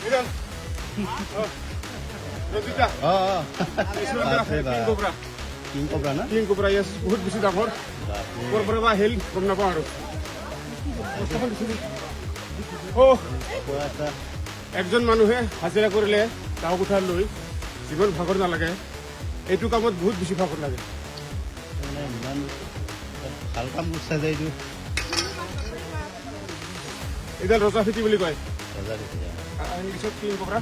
Mira. Rosita. King Cobra. King cobra না King Cobra, yes. বহুত বেছি ডাঙৰ ক'ৰ পৰা বা আহিল গম নাপাওঁ আৰু একজন মানুহে হাজিৰা কৰিলে গাঁও কোঠাৰ লৈ যিমান ভাগৰ নালাগে এইটো কামত বহুত বেছি ভাগৰ লাগে মানে ইমান ভাল কাম কৰিছা যে এইটো এইডাল ৰজা ফেটি বুলি কয় ৰজা দিছে ইংলিছত কিং কবৰা